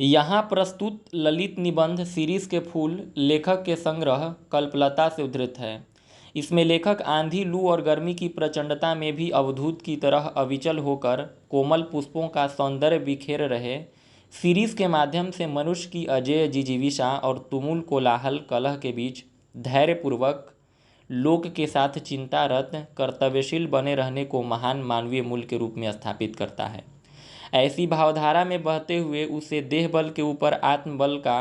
यहाँ प्रस्तुत ललित निबंध सीरीज के फूल लेखक के संग्रह कल्पलता से उद्धृत है। इसमें लेखक आंधी, लू और गर्मी की प्रचंडता में भी अवधूत की तरह अविचल होकर कोमल पुष्पों का सौंदर्य बिखेर रहे सीरीज के माध्यम से मनुष्य की अजेय जिजीविषा और तुमुल कोलाहल कलह के बीच धैर्यपूर्वक लोक के साथ चिंतारत कर्तव्यशील बने रहने को महान मानवीय मूल्य के रूप में स्थापित करता है। ऐसी भावधारा में बहते हुए उसे देह बल के ऊपर आत्मबल का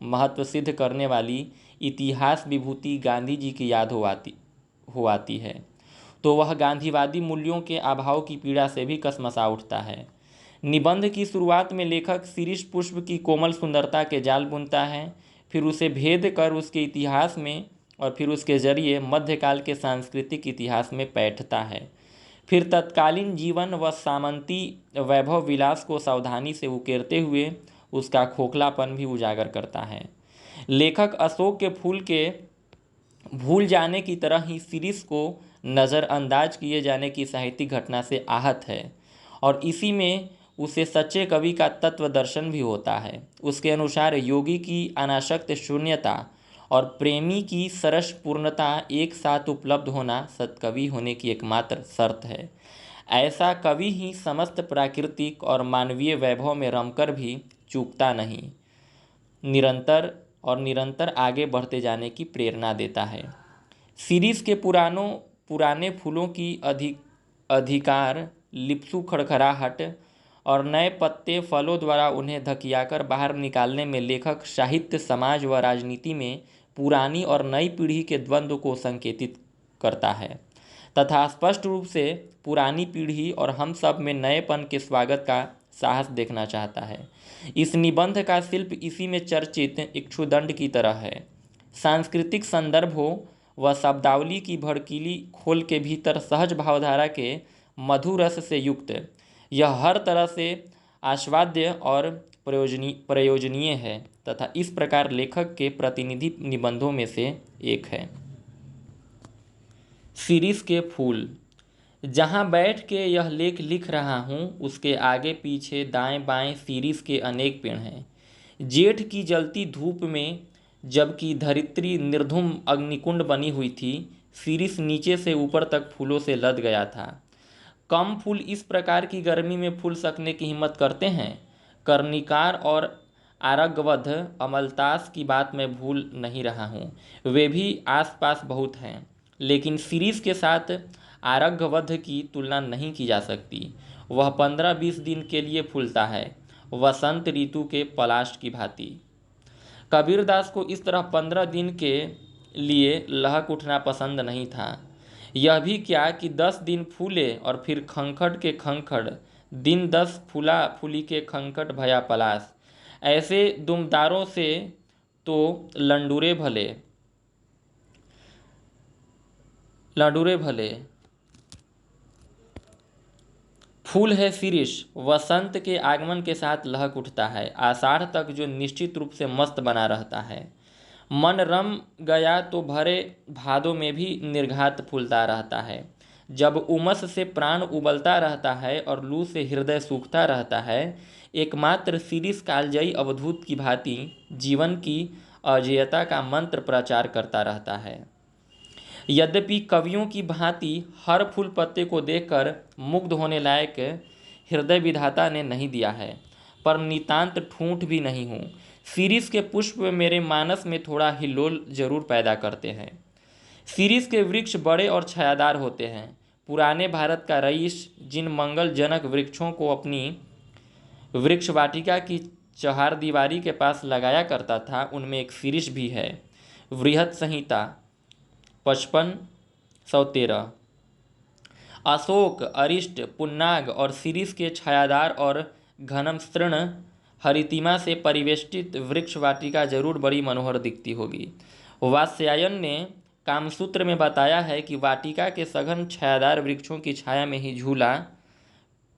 महत्व सिद्ध करने वाली इतिहास विभूति गांधी जी की याद हो आती है तो वह गांधीवादी मूल्यों के अभाव की पीड़ा से भी कसमसा उठता है। निबंध की शुरुआत में लेखक शिरीष पुष्प की कोमल सुंदरता के जाल बुनता है, फिर उसे भेद कर उसके इतिहास में और फिर उसके जरिए मध्यकाल के सांस्कृतिक इतिहास में बैठता है। फिर तत्कालीन जीवन व सामंती वैभव विलास को सावधानी से उकेरते हुए उसका खोखलापन भी उजागर करता है। लेखक अशोक के फूल के भूल जाने की तरह ही शिरीष को नज़रअंदाज किए जाने की साहित्यिक घटना से आहत है और इसी में उसे सच्चे कवि का तत्व दर्शन भी होता है। उसके अनुसार योगी की अनासक्त शून्यता और प्रेमी की सरस पूर्णता एक साथ उपलब्ध होना सत्कवि होने की एकमात्र शर्त है। ऐसा कवि ही समस्त प्राकृतिक और मानवीय वैभव में रमकर भी चूकता नहीं, निरंतर आगे बढ़ते जाने की प्रेरणा देता है। सीरीज के पुराने फूलों की अधिकार लिप्सू खड़खड़ाहट और नए पत्ते फलों द्वारा उन्हें धकियाकर बाहर निकालने में लेखक साहित्य, समाज व राजनीति में पुरानी और नई पीढ़ी के द्वंद्व को संकेतित करता है तथा स्पष्ट रूप से पुरानी पीढ़ी और हम सब में नएपन के स्वागत का साहस देखना चाहता है। इस निबंध का शिल्प इसी में चर्चित इक्षुदंड की तरह है। सांस्कृतिक संदर्भों व शब्दावली की भड़कीली खोल के भीतर सहज भावधारा के मधुर रस से युक्त यह हर तरह से आस्वाद्य और प्रयोजनीय है तथा इस प्रकार लेखक के प्रतिनिधि निबंधों में से एक है। सीरीज के फूल। जहाँ बैठ के यह लेख लिख रहा हूँ उसके आगे पीछे दाएं बाएं सीरीज के अनेक पेड़ हैं। जेठ की जलती धूप में जबकि धरित्री निर्धूम अग्निकुंड बनी हुई थी, सीरीज नीचे से ऊपर तक फूलों से लद गया था। कम फूल इस प्रकार की गर्मी में फूल सकने की हिम्मत करते हैं। कर्णिकार और आरग्यवध अमलतास की बात मैं भूल नहीं रहा हूँ, वे भी आसपास बहुत हैं, लेकिन सीरीज के साथ आरग्यवध की तुलना नहीं की जा सकती। वह 15-20 दिन के लिए फूलता है, वसंत ऋतु के पलाश की भांति। कबीरदास को इस तरह 15 दिन के लिए लहक उठना पसंद नहीं था। यह भी क्या कि 10 दिन फूले और फिर खंखड़ के खंखड़, दिन 10 फूला फूली के खंखट भया पलाश। ऐसे दुमदारों से तो लंडूरे भले। फूल है शिरीष, वसंत के आगमन के साथ लहक उठता है, आषाढ़ तक जो निश्चित रूप से मस्त बना रहता है। मन रम गया तो भरे भादों में भी निर्घात फूलता रहता है। जब उमस से प्राण उबलता रहता है और लू से हृदय सूखता रहता है, एकमात्र शिरीष कालजयी अवधूत की भांति जीवन की अजेयता का मंत्र प्रचार करता रहता है। यद्यपि कवियों की भांति हर फूल पत्ते को देखकर मुग्ध होने लायक हृदय विधाता ने नहीं दिया है, पर नितांत ठूंठ भी नहीं हूँ। शिरीष के पुष्प मेरे मानस में थोड़ा हिल्लोल जरूर पैदा करते हैं। शिरीष के वृक्ष बड़े और छायादार होते हैं। पुराने भारत का रईस जिन मंगलजनक वृक्षों को अपनी वृक्ष वाटिका की चहारदीवारी के पास लगाया करता था, उनमें एक शिरीष भी है। बृहत संहिता 5513। अशोक, अरिष्ट, पुन्नाग और शिरीष के छायादार और घनमसृण हरितिमा से परिवेष्टित वृक्ष वाटिका जरूर बड़ी मनोहर दिखती होगी। वात्स्यायन ने कामसूत्र में बताया है कि वाटिका के सघन छायादार वृक्षों की छाया में ही झूला,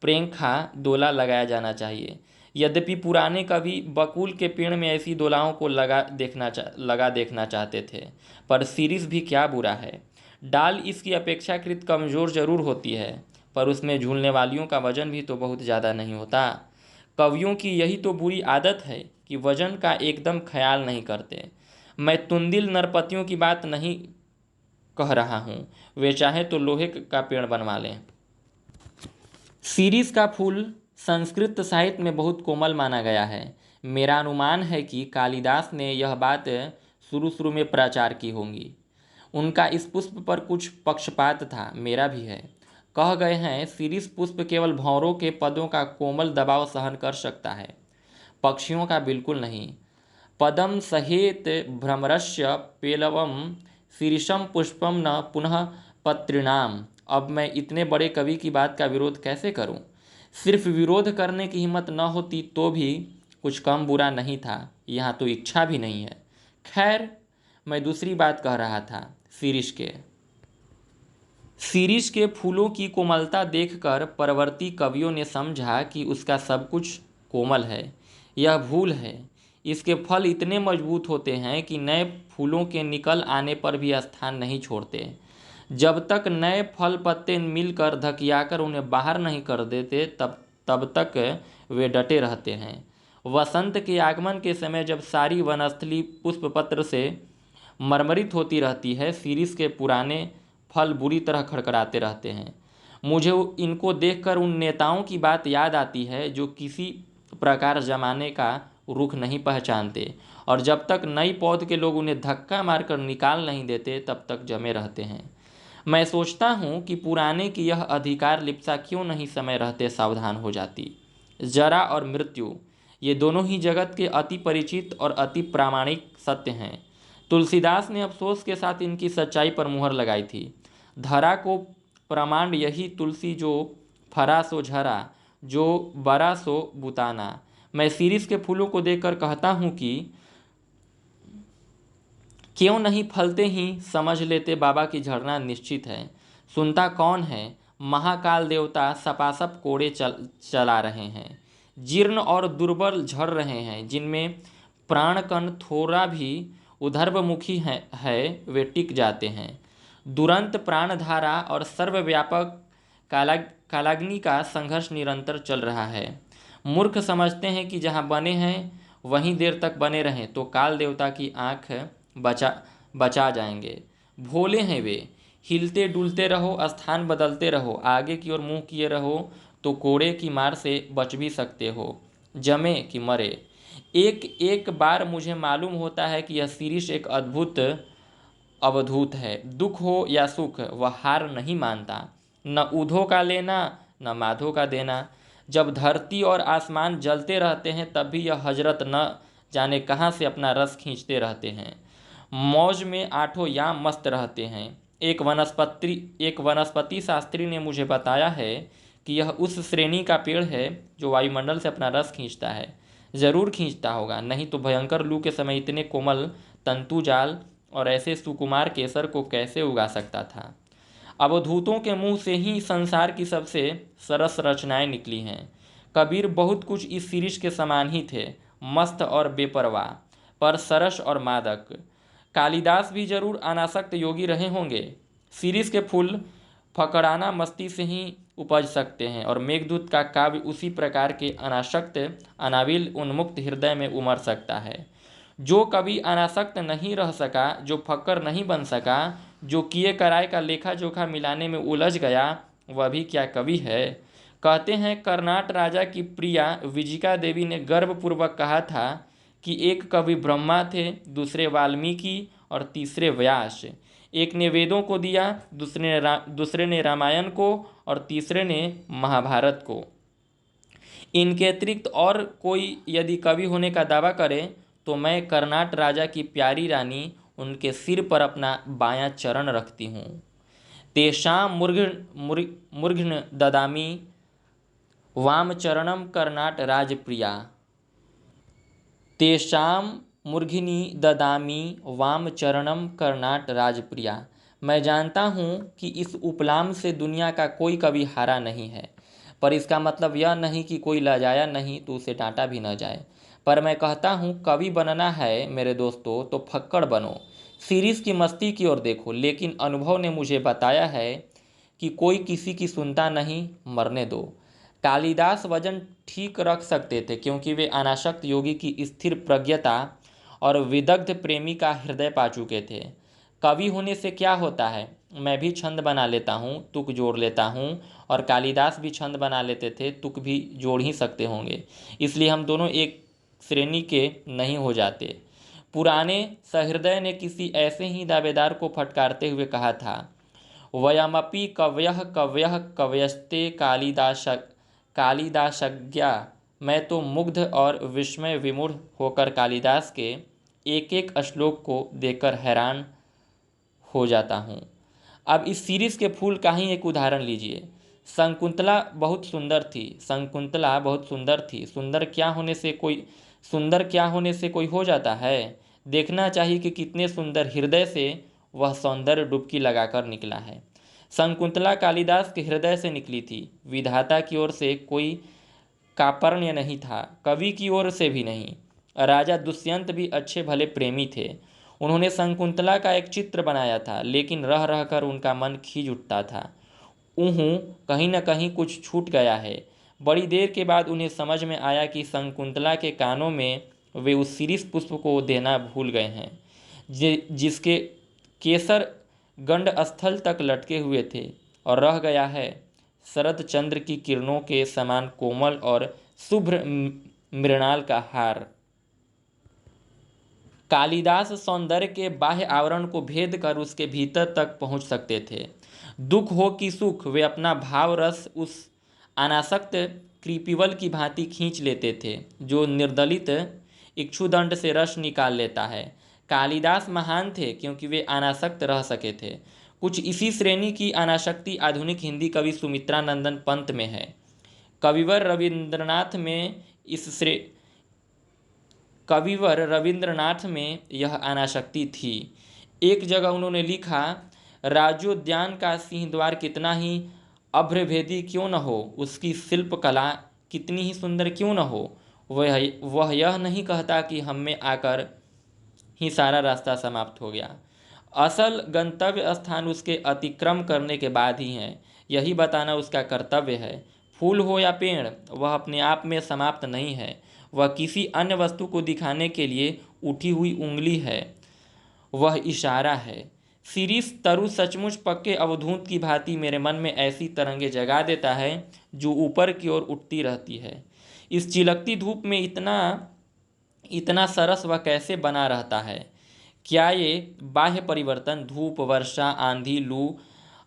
प्रेंखा, दोला लगाया जाना चाहिए। यद्यपि पुराने कवि बकुल के पेड़ में ऐसी दोलाओं को लगा देखना चाहते थे, पर शिरीष भी क्या बुरा है। डाल इसकी अपेक्षाकृत कमज़ोर जरूर होती है, पर उसमें झूलने वालियों का वजन भी तो बहुत ज़्यादा नहीं होता। कवियों की यही तो बुरी आदत है कि वजन का एकदम ख्याल नहीं करते। मैं तुंदिल नरपतियों की बात नहीं कह रहा हूँ, वे चाहे तो लोहे का पेड़ बनवा लें। शिरीष का फूल संस्कृत साहित्य में बहुत कोमल माना गया है। मेरा अनुमान है कि कालिदास ने यह बात शुरू शुरू में प्रचार की होंगी। उनका इस पुष्प पर कुछ पक्षपात था, मेरा भी है। कह गए हैं शिरीष पुष्प केवल भंवरों के पदों का कोमल दबाव सहन कर सकता है, पक्षियों का बिल्कुल नहीं। पदम सहेत भ्रमरस्य पेलवम शीर्षम पुष्पम न पुनः पत्रिणाम। अब मैं इतने बड़े कवि की बात का विरोध कैसे करूं? सिर्फ विरोध करने की हिम्मत न होती तो भी कुछ कम बुरा नहीं था, यहाँ तो इच्छा भी नहीं है। खैर, मैं दूसरी बात कह रहा था, शिरीष के फूलों की कोमलता देखकर परवर्ती कवियों ने समझा कि उसका सब कुछ कोमल है। यह भूल है। इसके फल इतने मजबूत होते हैं कि नए फूलों के निकल आने पर भी स्थान नहीं छोड़ते। जब तक नए फल पत्ते मिलकर धकियाकर उन्हें बाहर नहीं कर देते तब तक वे डटे रहते हैं। वसंत के आगमन के समय जब सारी वनस्थली पुष्पपत्र से मरमरित होती रहती है, शिरीष के पुराने फल बुरी तरह खड़खड़ाते रहते हैं। मुझे इनको देखकर उन नेताओं की बात याद आती है जो किसी प्रकार जमाने का रुख नहीं पहचानते और जब तक नई पौध के लोग उन्हें धक्का मारकर निकाल नहीं देते तब तक जमे रहते हैं। मैं सोचता हूँ कि पुराने की यह अधिकार लिप्सा क्यों नहीं समय रहते सावधान हो जाती। जरा और मृत्यु, ये दोनों ही जगत के अति परिचित और अति प्रामाणिक सत्य हैं। तुलसीदास ने अफसोस के साथ इनकी सच्चाई पर मुहर लगाई थी। धरा को प्रमाण यही तुलसी जो फरा सो झरा, जो बरा सो बुताना। मैं शिरीष के फूलों को देखकर कहता हूँ कि क्यों नहीं फलते ही समझ लेते बाबा की झड़ना निश्चित है। सुनता कौन है? महाकाल देवता सपासप कोड़े चला रहे हैं। जीर्ण और दुर्बल झड़ रहे हैं। जिनमें प्राणकण थोड़ा भी उधर्वमुखी है वे टिक जाते हैं। दुरंत प्राणधारा और सर्वव्यापक कालाग्नि का संघर्ष निरंतर चल रहा है। मूर्ख समझते हैं कि जहाँ बने हैं वहीं देर तक बने रहें तो काल देवता की आंख बचा जाएंगे। भोले हैं वे। हिलते डुलते रहो, स्थान बदलते रहो, आगे की ओर मुंह किए रहो तो कोड़े की मार से बच भी सकते हो, जमे कि मरे। एक एक बार मुझे मालूम होता है कि यह शिरीष एक अद्भुत अवधूत है। दुख हो या सुख वह हार नहीं मानता, न ऊधों का लेना न माधो का देना। जब धरती और आसमान जलते रहते हैं तब भी यह हजरत न जाने कहाँ से अपना रस खींचते रहते हैं। मौज में आठों याम मस्त रहते हैं। एक वनस्पति शास्त्री ने मुझे बताया है कि यह उस श्रेणी का पेड़ है जो वायुमंडल से अपना रस खींचता है। ज़रूर खींचता होगा, नहीं तो भयंकर लू के समय इतने कोमल तंतुजाल और ऐसे सुकुमार केसर को कैसे उगा सकता था। अवधूतों के मुंह से ही संसार की सबसे सरस रचनाएं निकली हैं। कबीर बहुत कुछ इस शिरीष के समान ही थे, मस्त और बेपरवाह, पर सरस और मादक। कालिदास भी जरूर अनासक्त योगी रहे होंगे। शिरीष के फूल फकराना मस्ती से ही उपज सकते हैं और मेघदूत का काव्य उसी प्रकार के अनासक्त अनाविल उन्मुक्त हृदय में उमड़ सकता है। जो कभी अनासक्त नहीं रह सका, जो फक्कर नहीं बन सका, जो किए कराए का लेखा जोखा मिलाने में उलझ गया, वह भी क्या कवि है। कहते हैं कर्नाट राजा की प्रिया विजिका देवी ने गर्वपूर्वक कहा था कि एक कवि ब्रह्मा थे, दूसरे वाल्मीकि और तीसरे व्यास। एक ने वेदों को दिया, दूसरे ने रामायण को और तीसरे ने महाभारत को। इनके अतिरिक्त और कोई यदि कवि होने का दावा करे तो मैं कर्नाट राजा की प्यारी रानी उनके सिर पर अपना बायां चरण रखती हूँ। तेषां मूर्घ्न ददामि वाम चरणम कर्नाट राजप्रिया। तेषां मूर्घिनी ददामि वाम चरणम कर्नाट राजप्रिया। मैं जानता हूँ कि इस उपलाम से दुनिया का कोई कवि हारा नहीं है, पर इसका मतलब यह नहीं कि कोई लजाया नहीं तो उसे डांटा भी न जाए। पर मैं कहता हूँ कवि बनना है मेरे दोस्तों तो फक्कड़ बनो। शिरीष की मस्ती की ओर देखो, लेकिन अनुभव ने मुझे बताया है कि कोई किसी की सुनता नहीं, मरने दो। कालिदास वजन ठीक रख सकते थे क्योंकि वे अनासक्त योगी की स्थिर प्रज्ञता और विदग्ध प्रेमी का हृदय पा चुके थे। कवि होने से क्या होता है, मैं भी छंद बना लेता हूँ, तुक जोड़ लेता हूँ, और कालिदास भी छंद बना लेते थे, तुक भी जोड़ ही सकते होंगे। इसलिए हम दोनों एक श्रेणी के नहीं हो जाते। पुराने सहृदय ने किसी ऐसे ही दावेदार को फटकारते हुए कहा था, वयमपि कवयः कवयः कवयस्ते कालिदासज्ञा। मैं तो मुग्ध और विस्मय विमूढ़ होकर कालिदास के एक एक श्लोक को देखकर हैरान हो जाता हूँ। अब इस सीरीज के फूल का ही एक उदाहरण लीजिए। शकुंतला बहुत सुंदर थी, शकुंतला बहुत सुंदर थी। सुंदर क्या होने से कोई हो जाता है? देखना चाहिए कि कितने सुंदर हृदय से वह सौंदर्य डुबकी लगाकर निकला है। शकुंतला कालिदास के हृदय से निकली थी। विधाता की ओर से कोई कापण्य नहीं था, कवि की ओर से भी नहीं। राजा दुष्यंत भी अच्छे भले प्रेमी थे। उन्होंने शकुंतला का एक चित्र बनाया था, लेकिन रह रहकर उनका मन खींच उठता था। कहीं न कहीं कुछ छूट गया है। बड़ी देर के बाद उन्हें समझ में आया कि शकुंतला के कानों में वे उस शिरीष पुष्प को देना भूल गए हैं, जिसके केसर गंड स्थल तक लटके हुए थे, और रह गया है शरद चंद्र की किरणों के समान कोमल और शुभ्र मृणाल का हार। कालिदास सौंदर्य के बाह्य आवरण को भेद कर उसके भीतर तक पहुंच सकते थे। दुख हो कि सुख, वे अपना भाव रस उस अनासक्त कृपिवल की भांति खींच लेते थे, जो निर्दलित इक्षुदंड से रस निकाल लेता है। कालिदास महान थे क्योंकि वे अनासक्त रह सके थे। कुछ इसी श्रेणी की अनासक्ति आधुनिक हिंदी कवि सुमित्रा नंदन पंत में है। कविवर रविंद्रनाथ में यह अनासक्ति थी। एक जगह उन्होंने लिखा, राजोद्यान का सिंहद्वार कितना ही अभ्रभेदी क्यों न हो, उसकी शिल्प कला कितनी ही सुंदर क्यों न हो, वह यह नहीं कहता कि हम में आकर ही सारा रास्ता समाप्त हो गया। असल गंतव्य स्थान उसके अतिक्रम करने के बाद ही है। यही बताना उसका कर्तव्य है। फूल हो या पेड़, वह अपने आप में समाप्त नहीं है। वह किसी अन्य वस्तु को दिखाने के लिए उठी हुई उंगली है, वह इशारा है। शिरीष तरु सचमुच पक्के अवधूत की भांति मेरे मन में ऐसी तरंगे जगा देता है जो ऊपर की ओर उठती रहती है। इस चिलकती धूप में इतना सरस वह कैसे बना रहता है? क्या ये बाह्य परिवर्तन, धूप, वर्षा, आंधी, लू,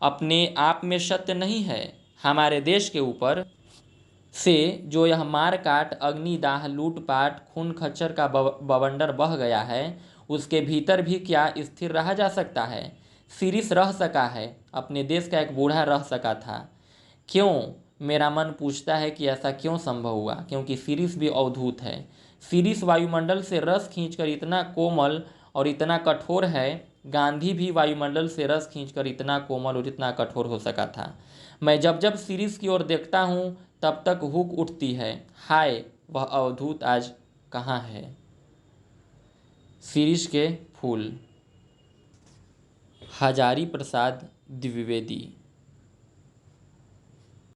अपने आप में सत्य नहीं है? हमारे देश के ऊपर से जो यह मार काट, अग्निदाह, लूटपाट, खून खच्चर का बवंडर बह गया है, उसके भीतर भी क्या स्थिर रहा जा सकता है? शिरीष रह सका है, अपने देश का एक बूढ़ा रह सका था। क्यों? मेरा मन पूछता है कि ऐसा क्यों संभव हुआ? क्योंकि शिरीष भी अवधूत है। शिरीष वायुमंडल से रस खींचकर इतना कोमल और इतना कठोर है। गांधी भी वायुमंडल से रस खींचकर इतना कोमल और इतना कठोर हो सका था। मैं जब जब शिरीष की ओर देखता हूँ तब तक हुक उठती है, हाय वह अवधूत आज कहाँ है? शिरीष के फूल। हजारी प्रसाद द्विवेदी।